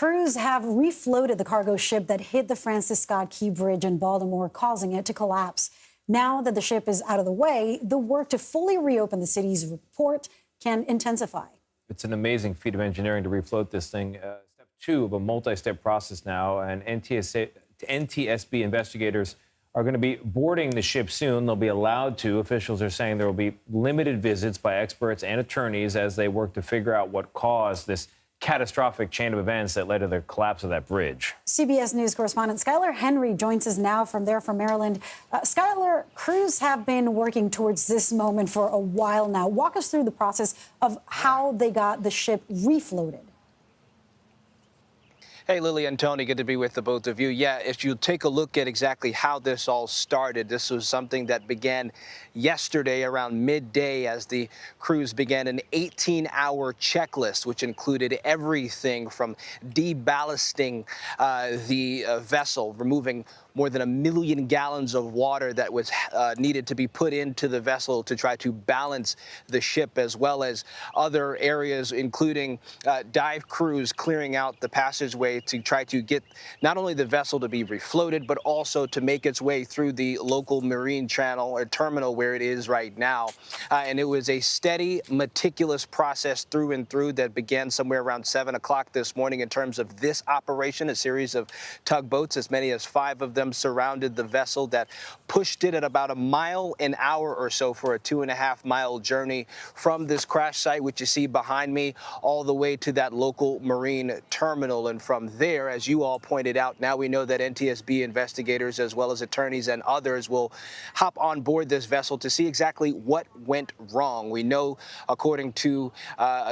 crews have refloated the cargo ship that hit the Francis Scott Key Bridge in Baltimore, causing it to collapse. Now that the ship is out of the way, the work to fully reopen the city's port can intensify. It's an amazing feat of engineering to refloat this thing. Step two of a multi-step process now, and NTSB investigators are going to be boarding the ship soon. They'll be allowed to. Officials are saying there will be limited visits by experts and attorneys as they work to figure out what caused this catastrophic chain of events that led to the collapse of that bridge. CBS News correspondent Skyler Henry joins us now from Maryland. Skyler, crews have been working towards this moment for a while now. Walk us through the process of how they got the ship refloated. Hey, Lily and Tony, good to be with the both of you. Yeah, if you take a look at exactly how this all started, this was something that began yesterday around midday as the crews began an 18-hour checklist, which included everything from deballasting the vessel, removing more than 1 million gallons of water that was needed to be put into the vessel to try to balance the ship, as well as other areas, including dive crews clearing out the passageway to try to get not only the vessel to be refloated, but also to make its way through the local marine channel or terminal where it is right now. And it was a steady, meticulous process through and through that began somewhere around 7 o'clock this morning in terms of this operation. A series of tugboats, as many as 5 of them, surrounded the vessel that pushed it at about 1 mile an hour or so for a 2.5-mile journey from this crash site, which you see behind me, all the way to that local marine terminal. And from there, as you all pointed out, now we know that NTSB investigators, as well as attorneys and others, will hop on board this vessel to see exactly what went wrong. We know, according to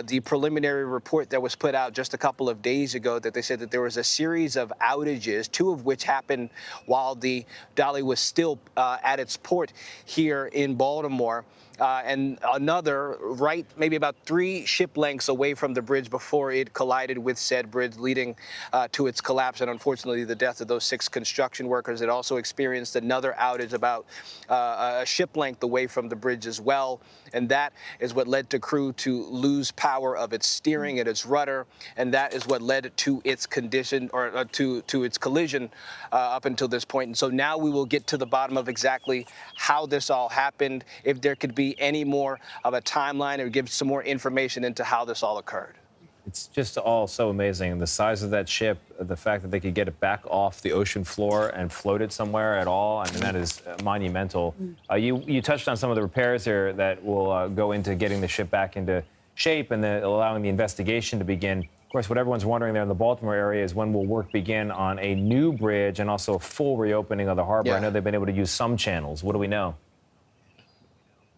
the preliminary report that was put out just a couple of days ago, that they said that there was a series of outages, 2 of which happened while the Dali was still at its port here in Baltimore. And another right maybe about 3 ship lengths away from the bridge before it collided with said bridge, leading to its collapse and unfortunately the death of those 6 construction workers. It also experienced another outage about a ship length away from the bridge as well, and that is what led the crew to lose power of its steering and its rudder, and that is what led to its condition or to its collision up until this point. And so now we will get to the bottom of exactly how this all happened, if there could be any more of a timeline or give some more information into how this all occurred. It's just all so amazing. The size of that ship, the fact that they could get it back off the ocean floor and float it somewhere at all, I mean, that is monumental. You touched on some of the repairs here that will go into getting the ship back into shape and allowing the investigation to begin. Of course, what everyone's wondering there in the Baltimore area is when will work begin on a new bridge and also a full reopening of the harbor. I know they've been able to use some channels. What do we know?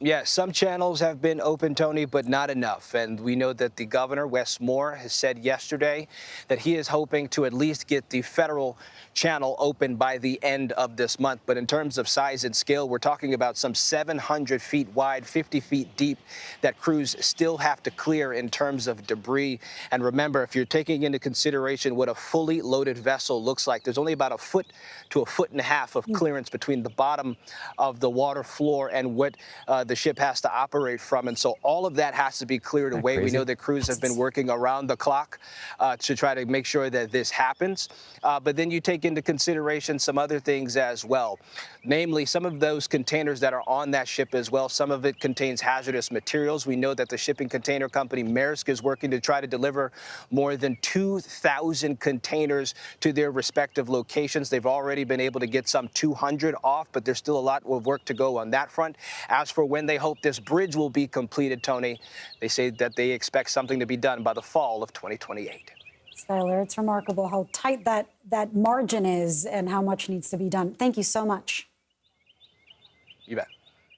Yeah, some channels have been open, Tony, but not enough. And we know that the governor, Wes Moore, has said yesterday that he is hoping to at least get the federal channel open by the end of this month. But in terms of size and scale, we're talking about some 700 feet wide, 50 feet deep that crews still have to clear in terms of debris. And remember, if you're taking into consideration what a fully loaded vessel looks like, there's only about 1 foot to 1.5 feet of clearance between the bottom of the water floor and what the ship has to operate from. And so all of that has to be cleared away. We know that crews have been working around the clock to try to make sure that this happens. But then you take into consideration some other things as well, namely some of those containers that are on that ship as well. Some of it contains hazardous materials. We know that the shipping container company Maersk is working to try to deliver more than 2,000 containers to their respective locations. They've already been able to get some 200 off, but there's still a lot of work to go on that front. As for when they hope this bridge will be completed, Tony, they say that they expect something to be done by the fall of 2028. Skyler, it's remarkable how tight that margin is and how much needs to be done. Thank you so much. You bet.